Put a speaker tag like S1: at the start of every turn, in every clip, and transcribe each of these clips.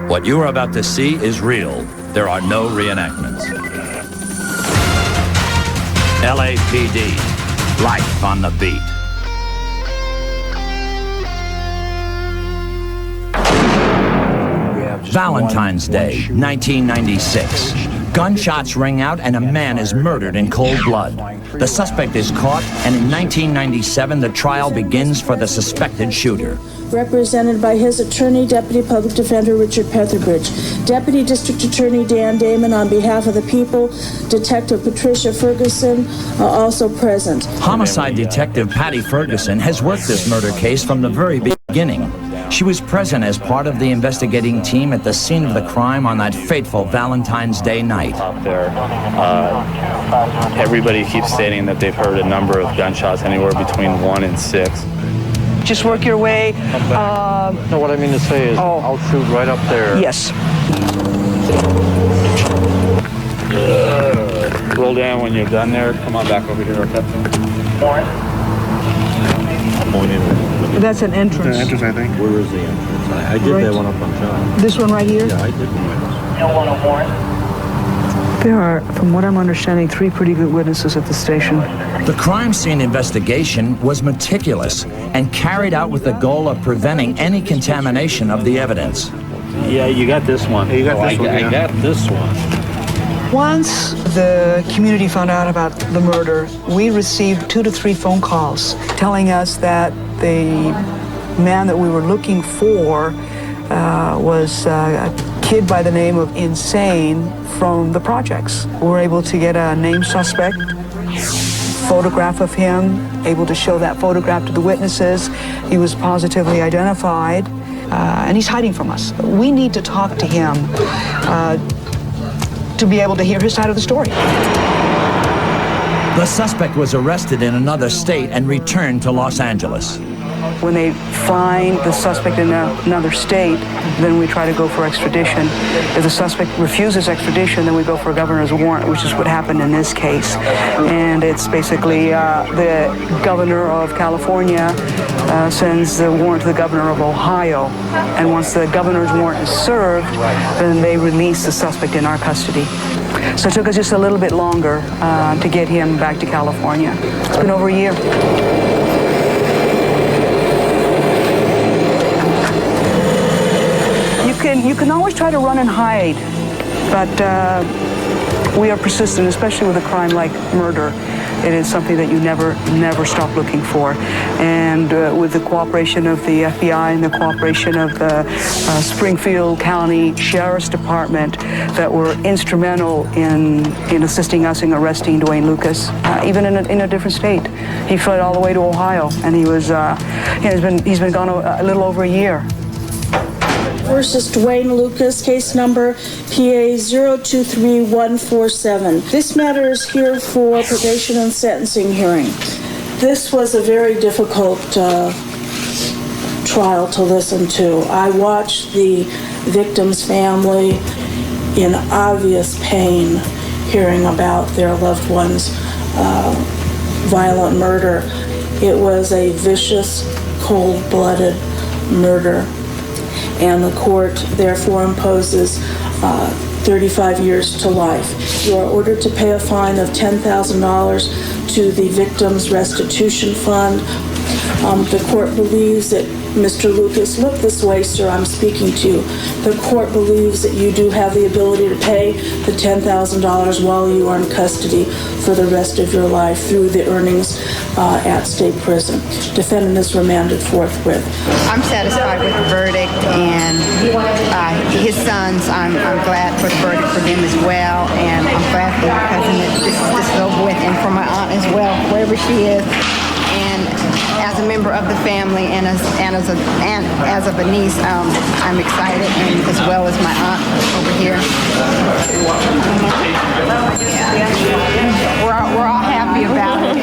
S1: What you are about to see is real. There are no reenactments. LAPD, life on the beat. Valentine's Day, 1996. Gunshots ring out and a man is murdered in cold blood. The suspect is caught, and in 1997, the trial begins for the suspected shooter.
S2: Represented by his attorney, Deputy Public Defender Richard Petherbridge, Deputy District Attorney Dan Damon on behalf of the people, Detective Patricia Ferguson also present.
S1: Homicide Detective Patty Ferguson has worked this murder case from the very beginning. She was present as part of the investigating team at the scene of the crime on that fateful Valentine's Day night.
S3: Up there, everybody keeps stating that they've heard a number of gunshots, anywhere between 1 and 6.
S4: Just work your way.
S5: No, what I mean to say is, I'll shoot right up there.
S4: Yes.
S3: Roll down when you're done there. Come on back over here, okay?
S4: That's an entrance.
S6: The entrance, I think.
S5: Where is the entrance? I did that one up on John.
S4: This one right here?
S5: Yeah, I did one.
S4: There are, from what I'm understanding, 3 pretty good witnesses at the station.
S1: The crime scene investigation was meticulous and carried out with the goal of preventing any contamination of the evidence.
S3: Yeah, you got this one.
S6: Yeah, you got this one.
S5: I got this one.
S4: Once the community found out about the murder, we received 2 to 3 phone calls telling us that the man that we were looking for was a kid by the name of Insane from the projects. We were able to get a named suspect, photograph of him, able to show that photograph to the witnesses. He was positively identified, and he's hiding from us. We need to talk to him to be able to hear his side of the story.
S1: The suspect was arrested in another state and returned to Los Angeles.
S4: When they find the suspect in another state, then we try to go for extradition. If the suspect refuses extradition, then we go for a governor's warrant, which is what happened in this case. And it's basically the governor of California sends the warrant to the governor of Ohio. And once the governor's warrant is served, then they release the suspect in our custody. So it took us just a little bit longer to get him back to California. It's been over a year. You can always try to run and hide, but we are persistent, especially with a crime like murder. It is something that you never stop looking for. And with the cooperation of the FBI and the cooperation of the Springfield County Sheriff's Department that were instrumental in assisting us in arresting Dwayne Lucas, even in a different state. He fled all the way to Ohio, and he was he's been gone a little over a year.
S2: Versus Dwayne Lucas, case number PA 023147. This matter is here for probation and sentencing hearing. This was a very difficult trial to listen to. I watched the victim's family in obvious pain hearing about their loved one's violent murder. It was a vicious, cold-blooded murder. And the court therefore imposes 35 years to life. You are ordered to pay a fine of $10,000 to the victim's restitution fund. The court believes that Mr. Lucas, look this way, sir, I'm speaking to you. The court believes that you do have the ability to pay the $10,000 while you are in custody for the rest of your life through the earnings at state prison. Defendant is remanded forthwith.
S7: I'm satisfied with the verdict, and his sons, I'm glad for the verdict for them as well, and I'm glad for my cousin that this is over with, and for my aunt as well, wherever she is. And as a member of the family and as a niece, I'm excited, and as well as my aunt over here. We're all happy about it.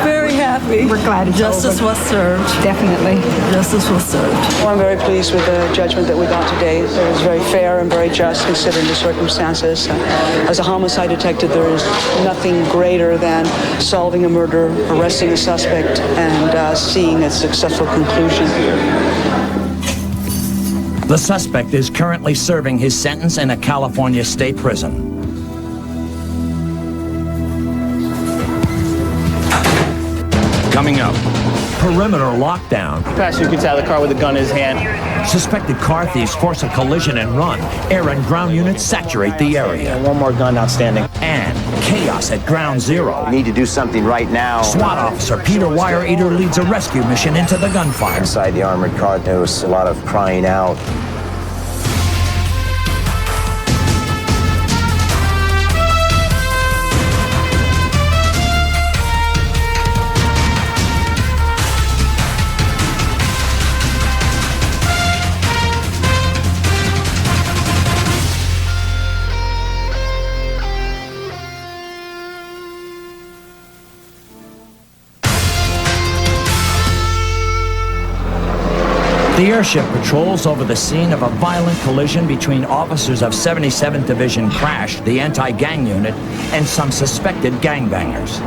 S4: Very happy.
S7: We're glad it's
S4: Justice
S7: over.
S4: was served.
S7: Definitely.
S4: Justice was served. Well, I'm very pleased with the judgment that we got today. It was very fair and very just considering the circumstances. As a homicide detective, there is nothing greater than solving a murder, arresting a suspect, and seeing a successful conclusion.
S1: The suspect is currently serving his sentence in a California state prison. Coming up, perimeter lockdown.
S6: Passenger gets out of the car with a gun in his hand.
S1: Suspected car thieves force a collision and run. Air and ground units saturate the area.
S6: One more gun outstanding.
S1: And chaos at ground zero.
S8: We need to do something right now.
S1: SWAT officer Peter Wire Eater leads a rescue mission into the gunfire.
S8: Inside the armored car, there was a lot of crying out.
S1: The airship patrols over the scene of a violent collision between officers of 77th Division Crash, the anti-gang unit, and some suspected gangbangers.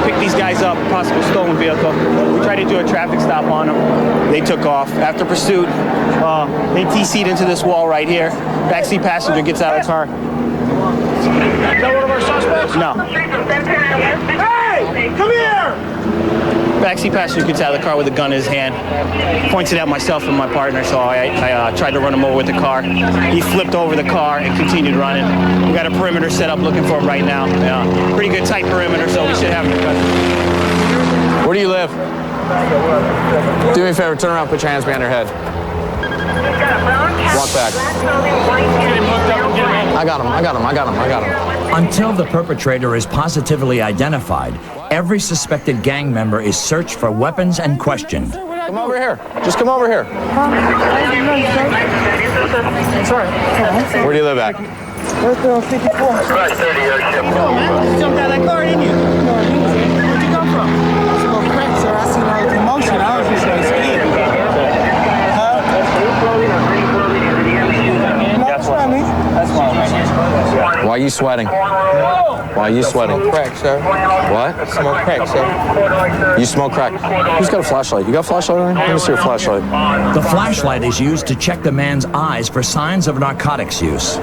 S6: We picked these guys up, possible stolen vehicle. We tried to do a traffic stop on them. They took off. After pursuit, they TC'd into this wall right here. Backseat passenger gets out of the car.
S9: Is that one of our suspects?
S6: No.
S9: Hey! Come here!
S6: Backseat passenger gets out of the car with a gun in his hand, points it at myself and my partner, so I tried to run him over with the car. He flipped over the car and continued running. We got a perimeter set up looking for him right now. Pretty good tight perimeter, so we should have him.
S10: Where do you live? Do me a favor, turn around, put your hands behind your head. Walk back. I got him.
S1: Until the perpetrator is positively identified, every suspected gang member is searched for weapons and questioned.
S10: Come over here. Just come over here. Where do you live at?
S9: 54. Right, 30 airship. No, man. You jumped out of that car, didn't you? No, where'd you come from? It's a little crack, sir. I seen all the commotion. I was just like scared.
S10: Why are you sweating? Why are you sweating?
S5: Smoke crack, sir.
S10: What?
S5: Smoke crack, sir.
S10: You smoke crack. Who's got a flashlight? You got a flashlight on you? Let me see your flashlight.
S1: The flashlight is used to check the man's eyes for signs of narcotics use.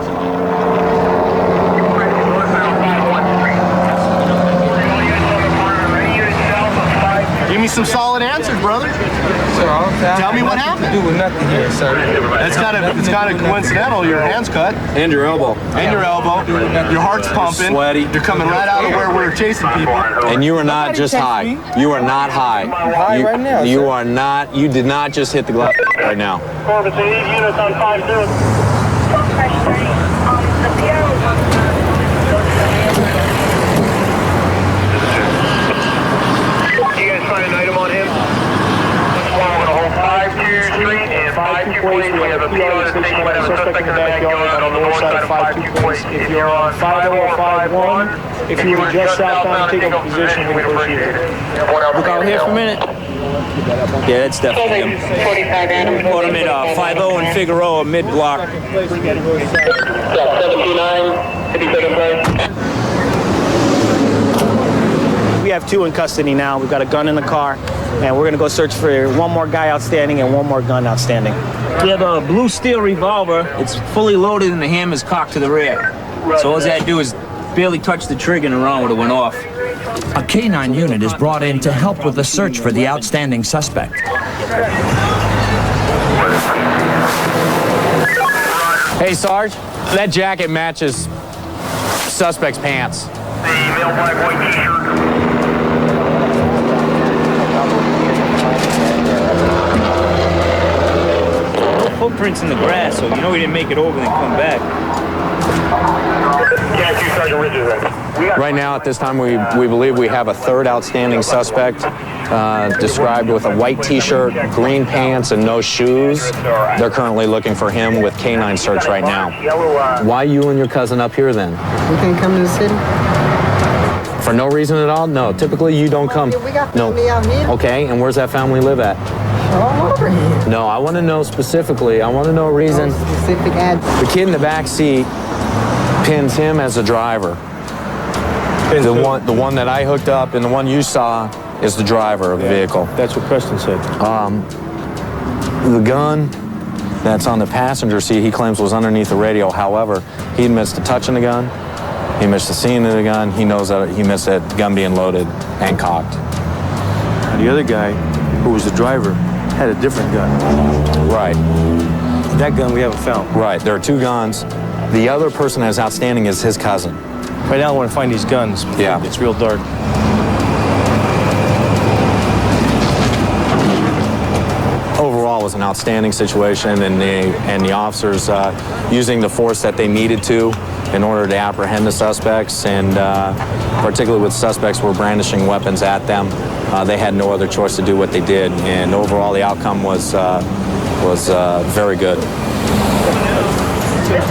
S9: Give me some solid answers, brother. Tell me what happened.
S5: Doing nothing here, sir.
S9: It's kind of coincidental. Your hand's cut.
S10: And your elbow.
S9: And your elbow. Your heart's pumping.
S10: Sweaty.
S9: You're coming right out of where we're chasing people.
S10: And you are not just high. You are not high.
S5: I'm high right now,
S10: You
S5: sir.
S10: are not. You did not just hit the glass right now.
S9: Corvus, they need units on 5-0. You guys find an item on him? We're going to hold 5-2 Street and 5-2 Place. We have a PO station with a suspect in the backyard on the north side of 5-2 Place. If you're on 5-0 or 5-1, if you were just southbound, take up a position, we appreciate it.
S6: Look out here for a minute. Yeah, that's definitely him.
S7: 45 Adam.
S6: Put him at 5-0 and Figueroa mid-block.
S9: Yeah, 729, 57 Place.
S6: We have two in custody now. We've got a gun in the car, and we're going to go search for one more guy outstanding and one more gun outstanding.
S11: We have a blue steel revolver. It's fully loaded and the hammer's cocked to the rear. So all I had to do is barely touch the trigger and the round would have went off.
S1: A K-9 unit is brought in to help with the search for the outstanding suspect.
S10: Hey, Sarge, that jacket matches suspect's pants.
S9: The male black white t-shirt.
S11: No footprints in the grass, so you know he didn't make it over and come back.
S9: Yeah, Sergeant Ridges.
S10: Right now, at this time, we believe we have a third outstanding suspect, described with a white t-shirt, green pants, and no shoes. They're currently looking for him with K-9 search right now. Why you and your cousin up here then?
S7: We can come to the city.
S10: For no reason at all? No, typically you don't come.
S7: We got family out here.
S10: Okay, and where's that family live at?
S7: All over here.
S10: No, I want to know specifically. I want to know a reason.
S7: No specific address.
S10: The kid in the back seat pins him as a driver. The one that I hooked up and the one you saw is the driver of the vehicle.
S5: That's what Preston said.
S10: The gun that's on the passenger seat, he claims was underneath the radio. However, he admits to touching the gun. He admits to seeing the gun. He knows that he admits that gun being loaded and cocked.
S5: The other guy, who was the driver, had a different gun.
S10: Right.
S5: That gun we haven't found.
S10: Right. There are two guns. The other person that's outstanding is his cousin.
S5: Right now I want to find these guns.
S10: Yeah.
S5: It's real dark.
S10: Overall, it was an outstanding situation, and the officers using the force that they needed to in order to apprehend the suspects, and particularly with suspects were brandishing weapons at them. They had no other choice to do what they did, and overall the outcome was very good.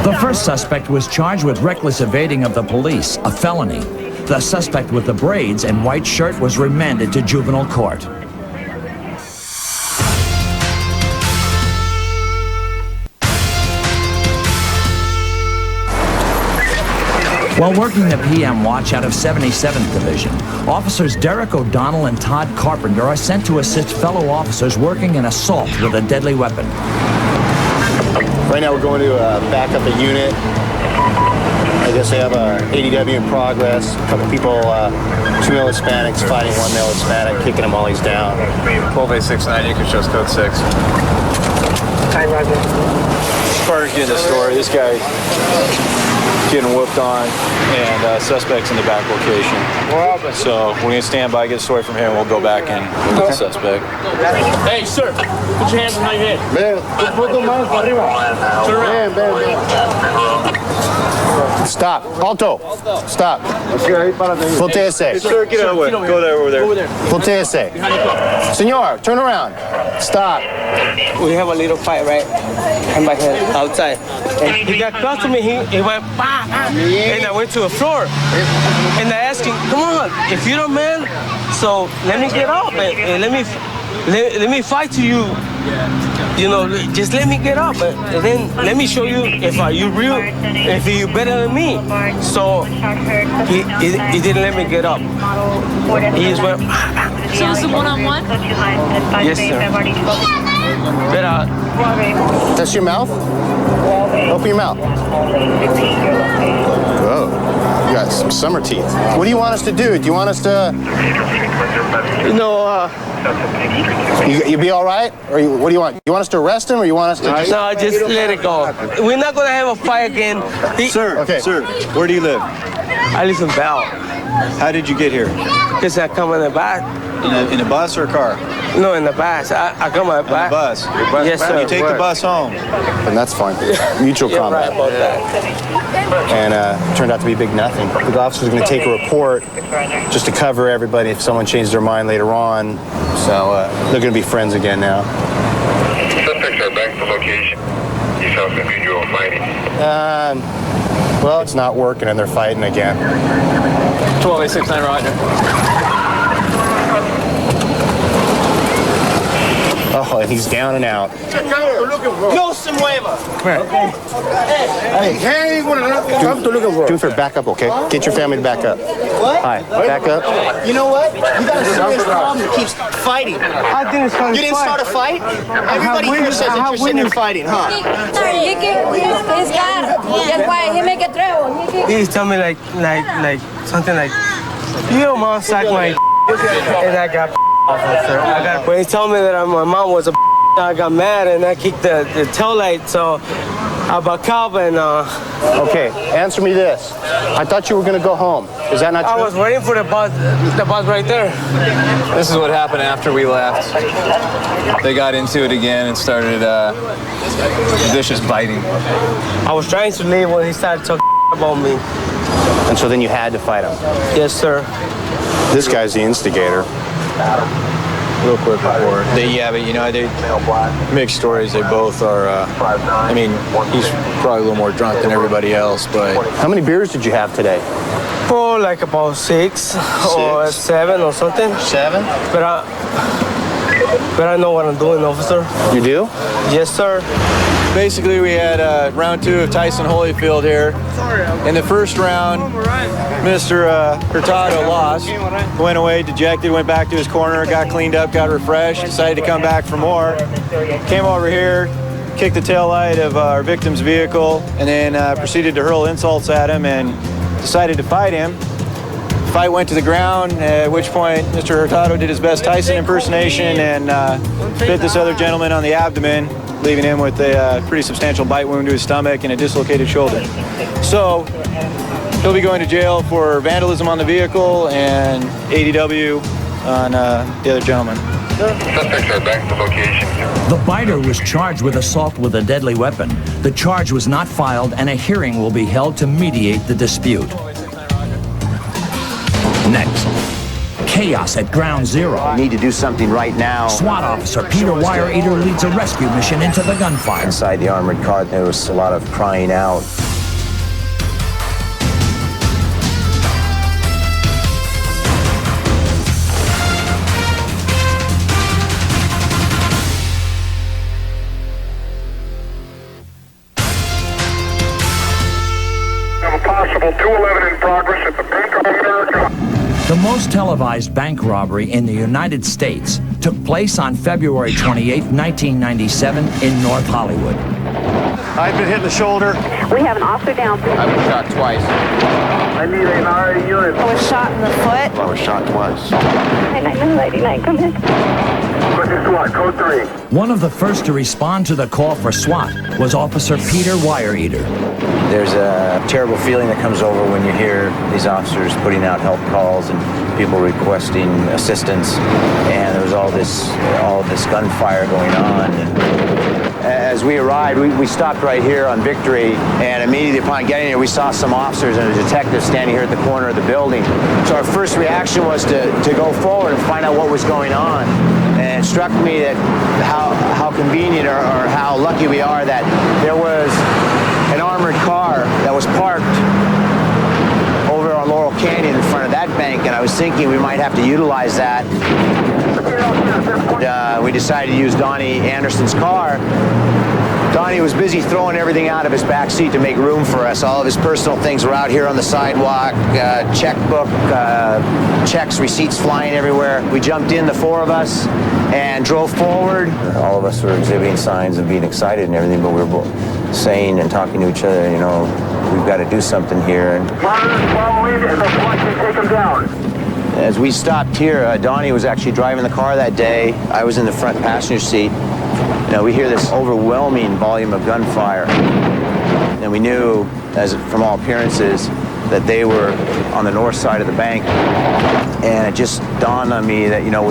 S1: The first suspect was charged with reckless evading of the police, a felony. The suspect with the braids and white shirt was remanded to juvenile court. While working the PM watch out of 77th Division, officers Derek O'Donnell and Todd Carpenter are sent to assist fellow officers working an assault with a deadly weapon.
S12: Right now we're going to back up a unit. I guess they have a ADW in progress. A couple people, 2 male Hispanics fighting 1 male Hispanic, kicking him while he's down.
S13: 12869, you can show us code 6.
S5: Hi, Roger.
S13: As far as getting the story, this guy getting whooped on, and suspects in the back location. So we're going to stand by, get a story from him, and we'll go back and look at the suspect.
S9: Hey, sir, put your hands behind your head. Turn around.
S12: Stop. Alto. Stop. Volteese.
S13: Sir, get out of the way. Go there, over there.
S12: Volteese. Senor, turn around. Stop.
S14: We have a little fight, right? On my head, outside. And he got close to me, he went, bah, bah, and I went to the floor. And I asked him, come on, if you don't man, so let me get up and let me fight to you. You know, just let me get up, and then let me show you if you real, if you better than me. So he didn't let me get up. He just went.
S15: So this is one-on-one?
S14: Yes, sir.
S12: That's your mouth? Open your mouth. Whoa, you got some summer teeth. What do you want us to do? Do you want us to? You be all right? Or what do you want? You want us to arrest him, or you want us to?
S14: No, just let it go. We're not gonna have a fight again.
S13: Sir, where do you live?
S14: I live in Bell.
S13: How did you get here?
S14: Because I come in the back.
S13: In a bus or a car?
S14: No, in the bus. I come in the back.
S13: In the bus?
S14: Yes, sir.
S13: You take the bus home.
S12: And that's fine. Mutual combat.
S14: Right about that.
S12: And turned out to be big nothing. The officer's going to take a report just to cover everybody if someone changes their mind later on. So they're going to be friends again now.
S9: Suspects are back to location. You saw some visual fighting.
S12: Well, it's not working and they're fighting again.
S13: 12869, roger.
S12: Oh, and he's down and out.
S14: No se mueva.
S12: Hey, Juniper, back up, okay? Get your family to back up.
S14: What?
S12: Hi, back up.
S14: You know what? You got a serious problem that keeps fighting. I didn't start a fight. You didn't start a fight? Everybody here says that you're sitting there fighting, huh? He told me like something like, you almost like my and I got when he told me that my mom was a I got mad and I kicked the tail light, so I back up and
S12: Okay, answer me this. I thought you were going to go home. Is that not true?
S14: I was waiting for the bus right there.
S13: This is what happened after we left. They got into it again and started vicious biting.
S14: I was trying to leave when he started talking about me.
S12: And so then you had to fight him?
S14: Yes, sir.
S12: This guy's the instigator.
S13: Real quick before. They mixed stories. They both are, I mean, he's probably a little more drunk than everybody else, but.
S12: How many beers did you have today?
S14: Oh, like about six or 7 or something.
S12: 7?
S14: But I know what I'm doing, officer.
S12: You do?
S14: Yes, sir.
S13: Basically, we had round 2 of Tyson Holyfield here. In the first round, Mr. Hurtado lost. Went away dejected, went back to his corner, got cleaned up, got refreshed, decided to come back for more. Came over here, kicked the taillight of our victim's vehicle, and then proceeded to hurl insults at him and decided to fight him. The fight went to the ground, at which point Mr. Hurtado did his best Tyson impersonation and bit this other gentleman on the abdomen, leaving him with a pretty substantial bite wound to his stomach and a dislocated shoulder. So he'll be going to jail for vandalism on the vehicle and ADW on the other gentleman.
S9: Suspects are back to location.
S1: The biter was charged with assault with a deadly weapon. The charge was not filed, and a hearing will be held to mediate the dispute. Next, chaos at Ground Zero.
S8: We need to do something right now.
S1: SWAT officer Peter Wire Eater leads a rescue mission into the gunfire.
S8: Inside the armored car, there was a lot of crying out.
S9: Have a possible 211 in progress at the Bank of America.
S1: The most televised bank robbery in the United States took place on February 28, 1997 in North Hollywood.
S5: I've been hit in the shoulder.
S16: We have an officer down.
S12: I was shot twice.
S9: I need an RA unit.
S16: I was shot in the foot.
S12: I was shot twice.
S16: 9989, come in.
S9: Question SWAT, code 3.
S1: One of the first to respond to the call for SWAT was Officer Peter Wire Eater.
S8: There's a terrible feeling that comes over when you hear these officers putting out help calls and people requesting assistance. And there was all this gunfire going on. And as we arrived, we stopped right here on Victory, and immediately upon getting here, we saw some officers and a detective standing here at the corner of the building. So our first reaction was to go forward and find out what was going on. And it struck me that how convenient or how lucky we are that there was an armored car that was parked over on Laurel Canyon in front of that bank, and I was thinking we might have to utilize that. We decided to use Donnie Anderson's car. Donnie was busy throwing everything out of his back seat to make room for us. All of his personal things were out here on the sidewalk, checkbook, checks, receipts flying everywhere. We jumped in, the 4 of us, and drove forward. All of us were exhibiting signs of being excited and everything, but we were both saying and talking to each other, you know, we've got to do something here. And
S9: Following the flight can take him down.
S8: as we stopped here, Donnie was actually driving the car that day. I was in the front passenger seat. You know, we hear this overwhelming volume of gunfire. And we knew, as from all appearances, that they were on the north side of the bank. And it just dawned on me that, you know,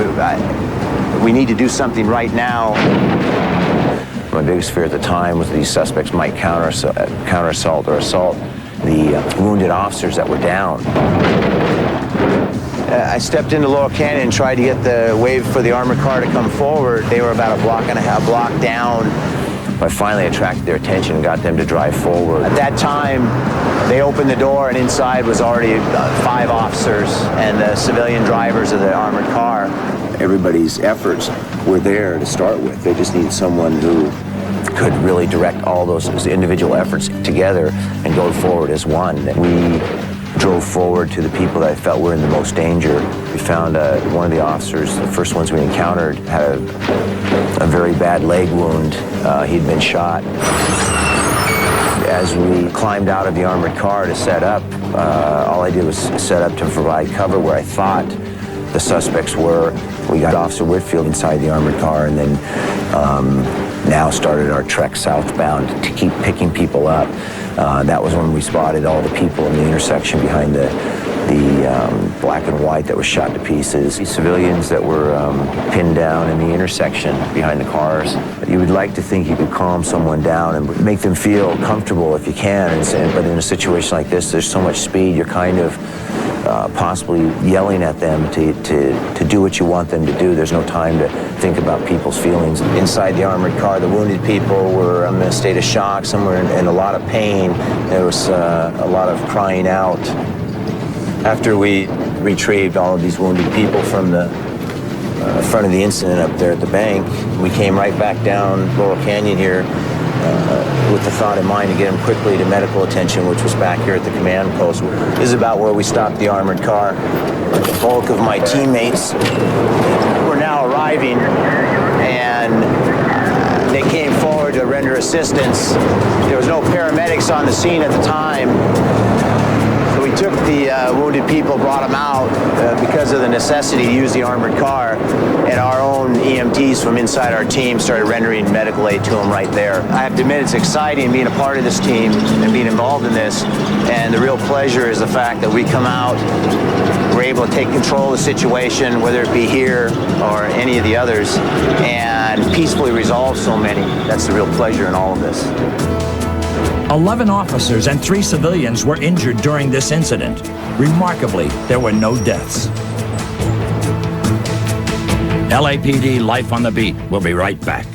S8: we need to do something right now. My biggest fear at the time was these suspects might counter assault or assault the wounded officers that were down. I stepped into Laurel Canyon and tried to get the wave for the armored car to come forward. They were about a block and a half down. I finally attracted their attention and got them to drive forward. At that time, they opened the door and inside was already 5 officers and the civilian drivers of the armored car. Everybody's efforts were there to start with. They just needed someone who could really direct all those individual efforts together and go forward as one. We drove forward to the people that I felt were in the most danger. We found one of the officers, the first ones we encountered, had a very bad leg wound. He'd been shot. As we climbed out of the armored car to set up, all I did was set up to provide cover where I thought the suspects were. We got Officer Whitfield inside the armored car and then now started our trek southbound to keep picking people up. That was when we spotted all the people in the intersection behind the black and white that was shot to pieces. The civilians that were pinned down in the intersection behind the cars. You would like to think you could calm someone down and make them feel comfortable if you can, but in a situation like this, there's so much speed, you're kind of possibly yelling at them to do what you want them to do. There's no time to think about people's feelings. Inside the armored car, the wounded people were in a state of shock. Some were in a lot of pain. There was a lot of crying out. After we retrieved all of these wounded people from the front of the incident up there at the bank, we came right back down Laurel Canyon here with the thought in mind to get him quickly to medical attention, which was back here at the command post. This is about where we stopped the armored car. The bulk of my teammates were now arriving, and they came forward to render assistance. There was no paramedics on the scene at the time. So we took the wounded people, brought them out because of the necessity to use the armored car, and our own EMTs from inside our team started rendering medical aid to them right there. I have to admit, it's exciting being a part of this team and being involved in this, and the real pleasure is the fact that we come out, we're able to take control of the situation, whether it be here or any of the others, and peacefully resolve so many. That's the real pleasure in all of this.
S1: 11 officers and 3 civilians were injured during this incident. Remarkably, there were no deaths. LAPD Life on the Beat. We'll be right back.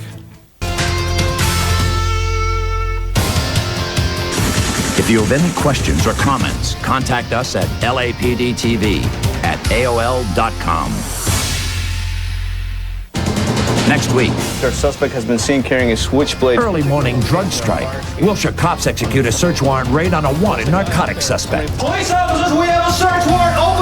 S1: If you have any questions or comments, contact us at lapdtv@aol.com. Next week,
S13: Our suspect has been seen carrying a switchblade.
S1: early morning drug strike. Wilshire cops execute a search warrant raid on a wanted narcotics suspect.
S9: Police officers, we have a search warrant. Open